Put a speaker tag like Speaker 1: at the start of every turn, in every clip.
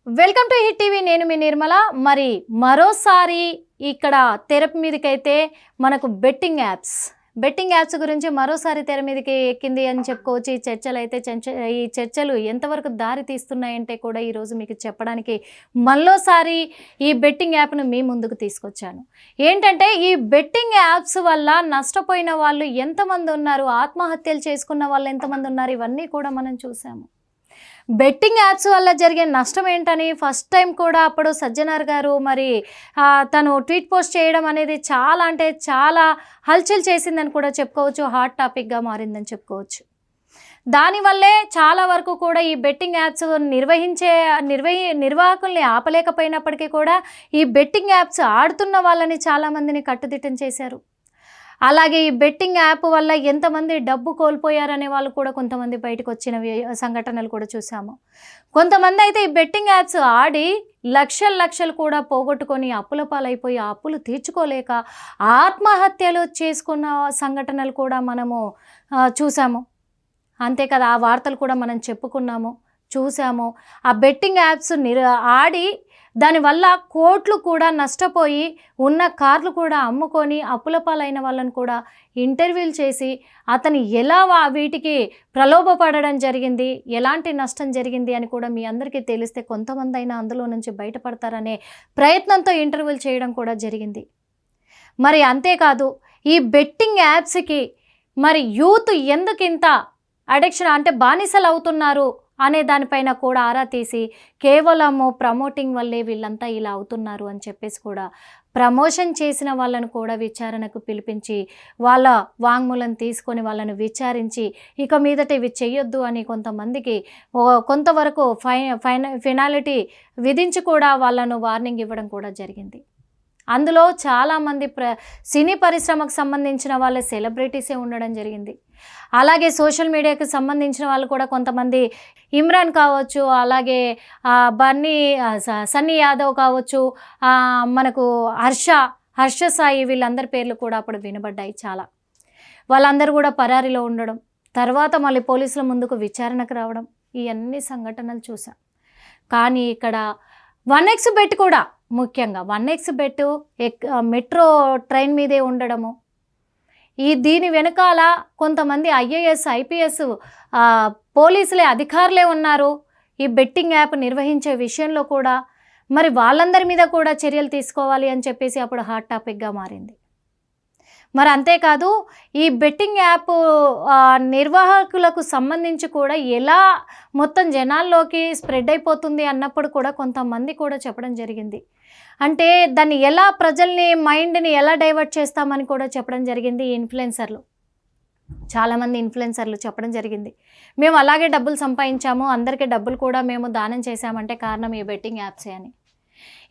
Speaker 1: Welcome to hit TV. నేను మీ నిర్మల. మరి మరోసారి ఇక్కడ తెర మీదకైతే మనకు బెట్టింగ్ యాప్స్ గురించి మరోసారి తెర మీదకి ఎక్కింది అని చెప్పుకోవచ్చు. ఈ చర్చలు ఎంతవరకు దారి తీస్తున్నాయంటే కూడా ఈరోజు మీకు చెప్పడానికి మరోసారి ఈ బెట్టింగ్ యాప్ను మీ ముందుకు తీసుకొచ్చాను. ఏంటంటే ఈ బెట్టింగ్ యాప్స్ వల్ల నష్టపోయిన వాళ్ళు ఎంతమంది ఉన్నారు, ఆత్మహత్యలు చేసుకున్న వాళ్ళు ఎంతమంది ఉన్నారు, ఇవన్నీ కూడా మనం చూసాము. బెట్టింగ్ యాప్స్ వల్ల జరిగే నష్టం ఏంటని ఫస్ట్ టైం కూడా అప్పుడు సజ్జనార్ గారు మరి తను ట్వీట్ పోస్ట్ చేయడం అనేది చాలా అంటే చాలా హల్చల్ చేసిందని కూడా చెప్పుకోవచ్చు. హాట్ టాపిక్గా మారిందని చెప్పుకోవచ్చు. దానివల్లే చాలా వరకు కూడా ఈ బెట్టింగ్ యాప్స్ నిర్వాహకుల్ని ఆపలేకపోయినప్పటికీ కూడా ఈ బెట్టింగ్ యాప్స్ ఆడుతున్న వాళ్ళని చాలామందిని కట్టుదిట్టం చేశారు. అలాగే ఈ బెట్టింగ్ యాప్ వల్ల ఎంతమంది డబ్బు కోల్పోయారనే వాళ్ళు కూడా కొంతమంది బయటకు వచ్చిన సంఘటనలు కూడా చూసాము. కొంతమంది అయితే ఈ బెట్టింగ్ యాప్స్ ఆడి లక్షలు కూడా పోగొట్టుకొని అప్పుల పాలైపోయి ఆ అప్పులు తీర్చుకోలేక ఆత్మహత్యలు చేసుకున్న సంఘటనలు కూడా మనము చూసాము. అంతే కదా, ఆ వార్తలు కూడా మనం చెప్పుకున్నాము, చూసాము. ఆ బెట్టింగ్ యాప్స్ ఆడి దానివల్ల కోట్లు కూడా నష్టపోయి ఉన్న కార్లు కూడా అమ్ముకొని అప్పుల పాలైన వాళ్ళని కూడా ఇంటర్వ్యూలు చేసి అతను ఎలా వీటికి ప్రలోభపడడం జరిగింది, ఎలాంటి నష్టం జరిగింది అని కూడా మీ అందరికీ తెలిస్తే కొంతమంది అయినా అందులో నుంచి బయటపడతారనే ప్రయత్నంతో ఇంటర్వ్యూలు చేయడం కూడా జరిగింది. మరి అంతేకాదు, ఈ బెట్టింగ్ యాప్స్కి మరి యూత్ ఎందుకింత అడిక్షన్ అంటే బానిసలు అవుతున్నారు అనే దానిపైన కూడా ఆరా తీసి కేవలము ప్రమోటింగ్ వల్లే వీళ్ళంతా ఇలా అవుతున్నారు అని చెప్పేసి కూడా ప్రమోషన్ చేసిన వాళ్ళను కూడా విచారణకు పిలిపించి వాళ్ళ వాంగ్మూలం తీసుకొని వాళ్ళను విచారించి ఇక మీదట ఇవి చెయ్యొద్దు అని కొంతమందికి కొంతవరకు ఫైనాలిటీ విధించి కూడా వాళ్ళను వార్నింగ్ ఇవ్వడం కూడా జరిగింది. అందులో చాలామంది సినీ పరిశ్రమకు సంబంధించిన వాళ్ళ సెలబ్రిటీసే ఉండడం జరిగింది. అలాగే సోషల్ మీడియాకి సంబంధించిన వాళ్ళు కూడా కొంతమంది ఇమ్రాన్ కావచ్చు, అలాగే సన్నీ యాదవ్ కావచ్చు, మనకు హర్ష సాయి, వీళ్ళందరి పేర్లు కూడా అప్పుడు వినబడ్డాయి. చాలా వాళ్ళందరూ కూడా పరారీలో ఉండడం, తర్వాత మళ్ళీ పోలీసుల ముందుకు విచారణకు రావడం, ఈ అన్ని సంఘటనలు చూసాం. కానీ ఇక్కడ 1x బెట్ కూడా ముఖ్యంగా 1x బెట్ మెట్రో ట్రైన్ మీదే ఉండడము, దీని వెనకాల కొంతమంది IAS IPS పోలీసులే అధికారులే ఉన్నారు ఈ బెట్టింగ్ యాప్ నిర్వహించే విషయంలో కూడా. మరి వాళ్ళందరి మీద కూడా చర్యలు తీసుకోవాలి అని చెప్పేసి అప్పుడు హాట్ టాపిక్గా మారింది. మరి అంతేకాదు, ఈ బెట్టింగ్ యాప్ నిర్వాహకులకు సంబంధించి కూడా ఎలా మొత్తం జనాల్లోకి స్ప్రెడ్ అయిపోతుంది అన్నప్పుడు కూడా కొంతమంది కూడా చెప్పడం జరిగింది. అంటే దాన్ని ఎలా ప్రజల్ని మైండ్ని ఎలా డైవర్ట్ చేస్తామని కూడా చెప్పడం జరిగింది. చాలామంది ఇన్ఫ్లుయెన్సర్లు చెప్పడం జరిగింది, మేము అలాగే డబ్బులు సంపాదించాము, అందరికీ డబ్బులు కూడా మేము దానం చేశామంటే కారణం ఈ బెట్టింగ్ యాప్సే అని.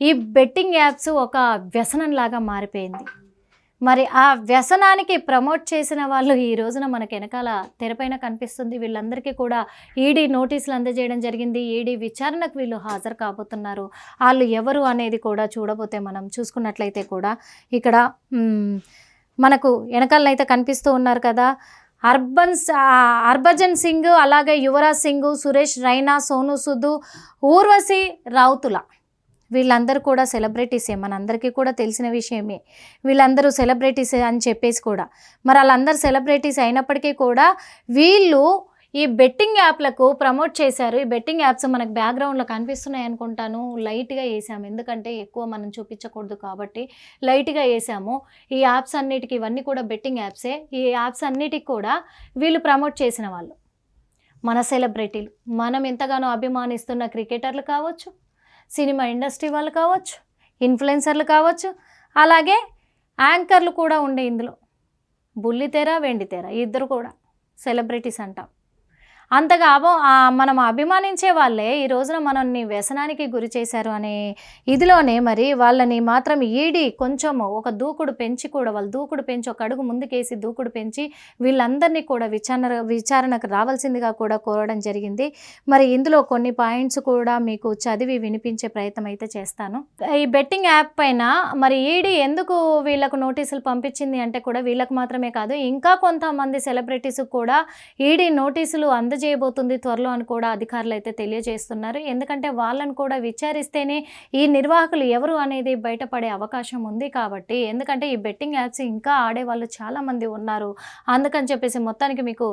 Speaker 1: ఈ బెట్టింగ్ యాప్స్ ఒక వ్యసనంలాగా మారిపోయింది. మరి ఆ వ్యసనానికి ప్రమోట్ చేసిన వాళ్ళు ఈ రోజున మనకు వెనకాల తెరపైన కనిపిస్తుంది. వీళ్ళందరికీ కూడా ఈడీ నోటీసులు అందజేయడం జరిగింది. ఈడీ విచారణకు వీళ్ళు హాజరు కాబోతున్నారు. వాళ్ళు ఎవరు అనేది కూడా చూడబోతే మనం చూసుకున్నట్లయితే కూడా ఇక్కడ మనకు వెనకాలనైతే కనిపిస్తూ ఉన్నారు కదా, హర్భజన్ సింగ్, అలాగే యువరాజ్ సింగ్, సురేష్ రైనా, సోను సూద్, ఊర్వశి రౌతుల, వీళ్ళందరూ కూడా సెలబ్రిటీసే, మనందరికీ కూడా తెలిసిన విషయమే. వీళ్ళందరూ సెలబ్రిటీసే అని చెప్పేసి కూడా మరి వాళ్ళందరూ సెలబ్రిటీస్ అయినప్పటికీ కూడా వీళ్ళు ఈ బెట్టింగ్ యాప్లకు ప్రమోట్ చేశారు. ఈ బెట్టింగ్ యాప్స్ మనకు బ్యాక్గ్రౌండ్లో కనిపిస్తున్నాయి అనుకుంటాను, లైట్గా వేసాము, ఎందుకంటే ఎక్కువ మనం చూపించకూడదు కాబట్టి లైట్గా వేసాము. ఈ యాప్స్ అన్నిటికీ, ఇవన్నీ కూడా బెట్టింగ్ యాప్సే. ఈ యాప్స్ అన్నిటికి కూడా వీళ్ళు ప్రమోట్ చేసిన వాళ్ళు మన సెలబ్రిటీలు, మనం ఎంతగానో అభిమానిస్తున్న క్రికెటర్లు కావచ్చు, సినిమా ఇండస్ట్రీ వాళ్ళు కావచ్చు, ఇన్ఫ్లుయెన్సర్లు కావచ్చు, అలాగే యాంకర్లు కూడా ఉండే ఇందులో. బుల్లితెర, వెండితెర ఇద్దరు కూడా సెలబ్రిటీస్ అంటాం. అంతగా మనం అభిమానించే వాళ్ళే ఈ రోజున మనల్ని వ్యసనానికి గురి చేశారు అనే ఇదిలోనే మరి వాళ్ళని మాత్రం ఈడీ కొంచెం ఒక దూకుడు పెంచి కూడా ఒక అడుగు ముందుకేసి దూకుడు పెంచి వీళ్ళందరినీ కూడా విచారణకు రావాల్సిందిగా కూడా కోరడం జరిగింది. మరి ఇందులో కొన్ని పాయింట్స్ కూడా మీకు చదివి వినిపించే ప్రయత్నం అయితే చేస్తాను. ఈ బెట్టింగ్ యాప్ పైన మరి ఈడీ ఎందుకు వీళ్ళకు నోటీసులు పంపించింది అంటే కూడా వీళ్ళకు మాత్రమే కాదు, ఇంకా కొంతమంది సెలబ్రిటీస్ కూడా ఈడీ నోటీసులు అందజేయబోతుంది త్వరలో అని కూడా అధికారులు అయితే తెలియజేస్తున్నారు. ఎందుకంటే వాళ్ళని కూడా విచారిస్తేనే ఈ నిర్వాహకులు ఎవరు అనేది బయటపడే అవకాశం ఉంది కాబట్టి, ఎందుకంటే ఈ బెట్టింగ్ యాప్స్ ఇంకా ఆడేవాళ్ళు చాలామంది ఉన్నారు. అందుకని చెప్పేసి మొత్తానికి మీకు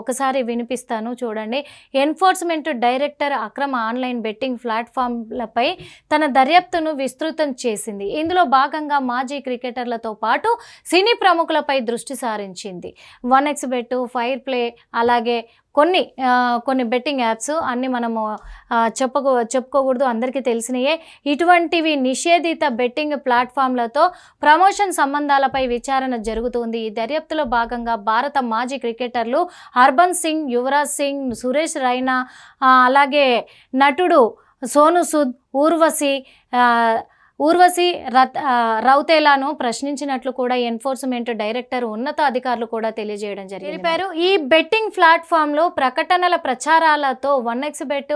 Speaker 1: ఒకసారి వినిపిస్తాను చూడండి. ఎన్ఫోర్స్మెంట్ డైరెక్టర్ అక్రమ ఆన్లైన్ బెట్టింగ్ ప్లాట్ఫామ్లపై తన దర్యాప్తును విస్తృతం చేసింది. ఇందులో భాగంగా మాజీ క్రికెటర్లతో పాటు సినీ ప్రముఖులపై దృష్టి సారించింది. 1xBet, ఫైర్ ప్లే, అలాగే కొన్ని బెట్టింగ్ యాప్స్ అన్నీ మనము చెప్పుకోకూడదు, అందరికీ తెలిసినయే. ఇటువంటివి నిషేధిత బెట్టింగ్ ప్లాట్ఫామ్లతో ప్రమోషన్ సంబంధాలపై విచారణ జరుగుతుంది. ఈ దర్యాప్తులో భాగంగా భారత మాజీ క్రికెటర్లు హర్భజన్ సింగ్, యువరాజ్ సింగ్, సురేష్ రైనా, అలాగే నటుడు సోను సూద్, ఊర్వశి రౌతేలాను ప్రశ్నించినట్లు కూడా ఎన్ఫోర్స్మెంట్ డైరెక్టర్ ఉన్నత అధికారులు కూడా తెలియజేయడం జరిగింది. ఈ బెట్టింగ్ ప్లాట్ఫామ్లో ప్రకటనల ప్రచారాలతో 1xBet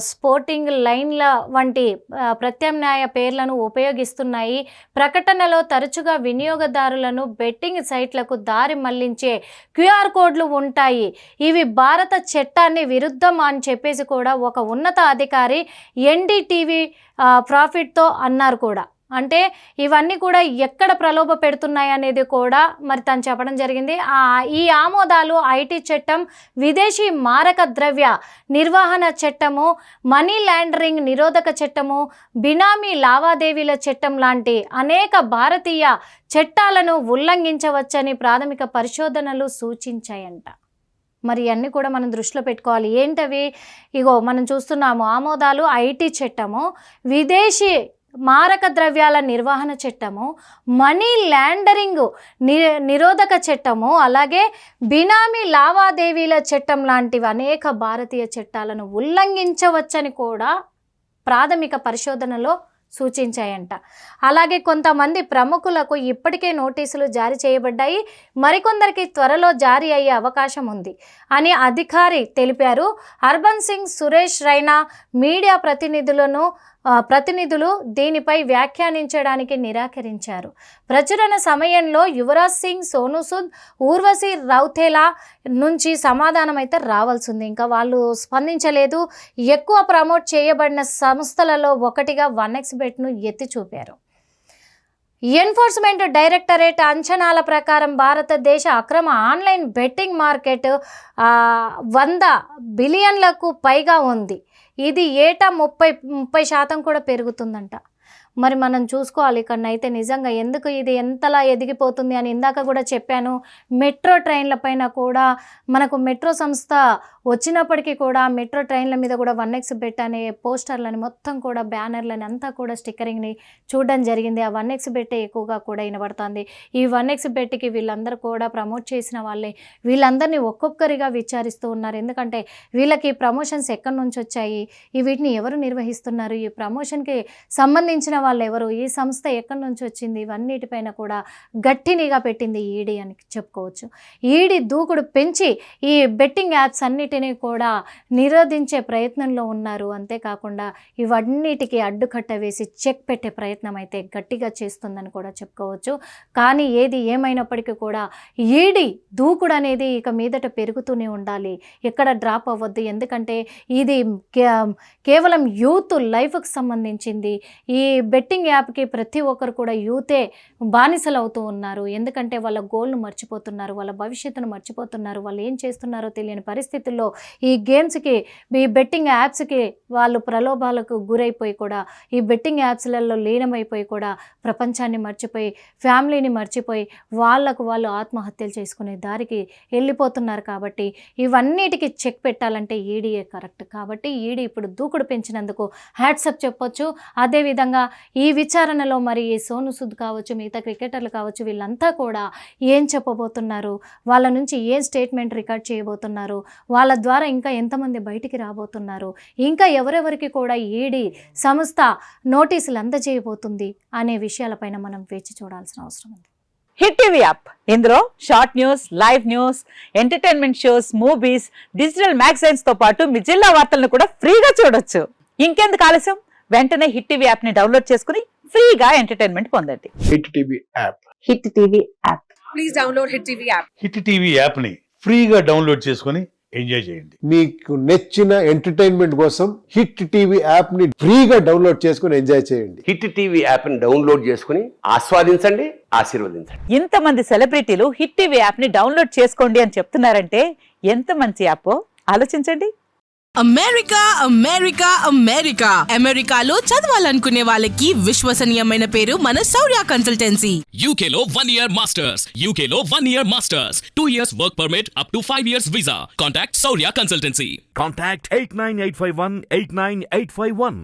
Speaker 1: స్పోర్టింగ్ లైన్ల వంటి ప్రత్యామ్నాయ పేర్లను ఉపయోగిస్తున్నాయి. ప్రకటనలో తరచుగా వినియోగదారులను బెట్టింగ్ సైట్లకు దారి మళ్లించే క్యూఆర్ కోడ్లు ఉంటాయి. ఇవి భారత చట్టాన్ని విరుద్ధం అని చెప్పేసి కూడా ఒక ఉన్నత అధికారి ఎన్డీటీవీ ప్రాఫిట్తో అన్నారు కూడా. అంటే ఇవన్నీ కూడా ఎక్కడ ప్రలోభ పెడుతున్నాయి అనేది కూడా మరి తను చెప్పడం జరిగింది. ఈ ఆమోదాలు ఐటీ చట్టం, విదేశీ మారక ద్రవ్య నిర్వహణ చట్టము, మనీ లాండరింగ్ నిరోధక చట్టము, బినామీ లావాదేవీల చట్టం లాంటి అనేక భారతీయ చట్టాలను ఉల్లంఘించవచ్చని ప్రాథమిక పరిశోధనలు సూచించాయంట. మరి అన్నీ కూడా మనం దృష్టిలో పెట్టుకోవాలి. ఏంటవి? మనం చూస్తున్నాము, ఆమోదాలు ఐటీ చట్టము, విదేశీ మారక ద్రవ్యాల నిర్వహణ చట్టము, మనీ లాండరింగ్ నిరోధక చట్టము, అలాగే బినామీ లావాదేవీల చట్టం లాంటివి అనేక భారతీయ చట్టాలను ఉల్లంఘించవచ్చని కూడా ప్రాథమిక పరిశోధనలో సూచించాయంట. అలాగే కొంతమంది ప్రముఖులకు ఇప్పటికే నోటీసులు జారీ చేయబడ్డాయి, మరికొందరికి త్వరలో జారీ అయ్యే అవకాశం ఉంది అని అధికారి తెలిపారు. హర్భజన్ సింగ్, సురేష్ రైనా మీడియా ప్రతినిధులు దీనిపై వ్యాఖ్యానించడానికి నిరాకరించారు. ప్రచురణ సమయంలో యువరాజ్ సింగ్, సోను సూద్, ఊర్వశి రౌతేలా నుంచి సమాధానం అయితే రావాల్సి ఉంది. ఇంకా వాళ్ళు స్పందించలేదు. ఎక్కువ ప్రమోట్ చేయబడిన సంస్థలలో ఒకటిగా 1xBetను ఎత్తి చూపారు. ఎన్ఫోర్స్మెంట్ డైరెక్టరేట్ అంచనాల ప్రకారం భారతదేశ అక్రమ ఆన్లైన్ బెట్టింగ్ మార్కెట్ 100 బిలియన్లకు పైగా ఉంది. ఇది ఏటా 30% కూడా పెరుగుతుందంట. మరి మనం చూసుకోవాలి ఇక్కడనైతే నిజంగా ఎందుకు ఇది ఎంతలా ఎదిగిపోతుంది అని ఇందాక కూడా చెప్పాను. మెట్రో ట్రైన్ల పైన కూడా మనకు మెట్రో సంస్థ వచ్చినప్పటికీ కూడా మెట్రో ట్రైన్ల మీద కూడా 1xBet అనే పోస్టర్లని మొత్తం కూడా బ్యానర్లని అంతా కూడా స్టిక్కరింగ్ని చూడడం జరిగింది. ఆ 1xBet ఎక్కువగా కూడా వినబడుతుంది. ఈ 1xBetకి వీళ్ళందరూ కూడా ప్రమోట్ చేసిన వాళ్ళే వీళ్ళందరినీ ఒక్కొక్కరిగా విచారిస్తూ ఉన్నారు. ఎందుకంటే వీళ్ళకి ప్రమోషన్స్ ఎక్కడి నుంచి వచ్చాయి, వీటిని ఎవరు నిర్వహిస్తున్నారు, ఈ ప్రమోషన్కి సంబంధించిన వాళ్ళు ఎవరు, ఈ సంస్థ ఎక్కడి నుంచి వచ్చింది, ఇవన్నిటిపైన కూడా గట్టి నిఘా పెట్టింది ఈడీ అని చెప్పుకోవచ్చు. ఈడీ దూకుడు పెంచి ఈ బెట్టింగ్ యాప్స్ అన్నిటినీ కూడా నిరోధించే ప్రయత్నంలో ఉన్నారు. అంతేకాకుండా ఇవన్నిటికీ అడ్డుకట్ట వేసి చెక్ పెట్టే ప్రయత్నం అయితే గట్టిగా చేస్తుందని కూడా చెప్పుకోవచ్చు. కానీ ఏది ఏమైనప్పటికీ కూడా ఈడీ దూకుడు అనేది ఇక మీదట పెరుగుతూనే ఉండాలి, ఎక్కడ డ్రాప్ అవ్వద్దు. ఎందుకంటే ఇది కేవలం యూత్ లైఫ్కి సంబంధించింది. ఈ బెట్టింగ్ యాప్కి ప్రతి ఒక్కరు కూడా యూతే బానిసలు అవుతూ ఉన్నారు. ఎందుకంటే వాళ్ళ గోల్ను మర్చిపోతున్నారు, వాళ్ళ భవిష్యత్తును మర్చిపోతున్నారు, వాళ్ళు ఏం చేస్తున్నారో తెలియని పరిస్థితుల్లో ఈ గేమ్స్కి, ఈ బెట్టింగ్ యాప్స్కి వాళ్ళు ప్రలోభాలకు గురైపోయి కూడా ఈ బెట్టింగ్ యాప్స్లలో లీనమైపోయి కూడా ప్రపంచాన్ని మర్చిపోయి, ఫ్యామిలీని మర్చిపోయి వాళ్ళు ఆత్మహత్యలు చేసుకునే దారికి వెళ్ళిపోతున్నారు. కాబట్టి ఇవన్నిటికీ చెక్ పెట్టాలంటే ఈడీఏ కరెక్ట్. కాబట్టి ఈడీ ఇప్పుడు దూకుడు పెంచినందుకు హ్యాట్సప్ చెప్పొచ్చు. అదేవిధంగా ఈ విచారణలో మరి సోను సూద్ కావచ్చు, మిగతా క్రికెటర్లు కావచ్చు, వీళ్ళంతా కూడా ఏం చెప్పబోతున్నారు, వాళ్ళ నుంచి ఏం స్టేట్మెంట్ రికార్డ్ చేయబోతున్నారు, వాళ్ళ ద్వారా ఇంకా ఎంతమంది బయటికి రాబోతున్నారు, ఇంకా ఎవరెవరికి కూడా ఈడీ సంస్థ నోటీసులు అందజేయబోతుంది అనే విషయాలపైన మనం వేచి చూడాల్సిన అవసరం ఉంది.
Speaker 2: హిట్ టీవీ యాప్, ఇందులో short news, live news, entertainment shows, movies, digital magazines తో పాటు మీ జిల్లా వార్తలను కూడా ఫ్రీగా చూడొచ్చు. ఇంకెందుకు ఆలస్యం, వెంటనే హిట్ టీవీ యాప్ ని డౌన్లోడ్ చేసుకుని ఫ్రీగా ఎంటర్టైన్మెంట్ పొందండి.
Speaker 3: Hit TV app.
Speaker 2: Hit TV app.
Speaker 4: Please download Hit TV app.
Speaker 5: Hit TV యాప్ని
Speaker 3: ఫ్రీగా డౌన్లోడ్ చేసుకొని ఎంజాయ్ చేయండి.
Speaker 4: మీకు నచ్చిన ఎంటర్టైన్మెంట్ కోసం హిట్ టీవీ యాప్ ని ఫ్రీగా డౌన్లోడ్ చేసుకుని ఎంజాయ్ చేయండి.
Speaker 5: హిట్ టీవీ యాప్ని డౌన్లోడ్ చేసుకుని ఆస్వాదించండి, ఆశీర్వదించండి.
Speaker 2: ఇంతమంది సెలబ్రిటీలు హిట్ టీవీ యాప్ ని డౌన్లోడ్ చేసుకోండి అని చెప్తున్నారంటే ఎంత మంచి యాప్ ఆలోచించండి.
Speaker 6: అమెరికా అమెరికా అమెరికా అమెరికాలో చదవాలనుకునే వాళ్ళకి విశ్వసనీయమైన పేరు మన శౌర్య consultancy.
Speaker 7: UK Law 1 Year Masters. UK Law 1 Year Masters. 2 years work permit up to 5 years visa. Contact Saurya Consultancy.
Speaker 8: Contact 89851 89851.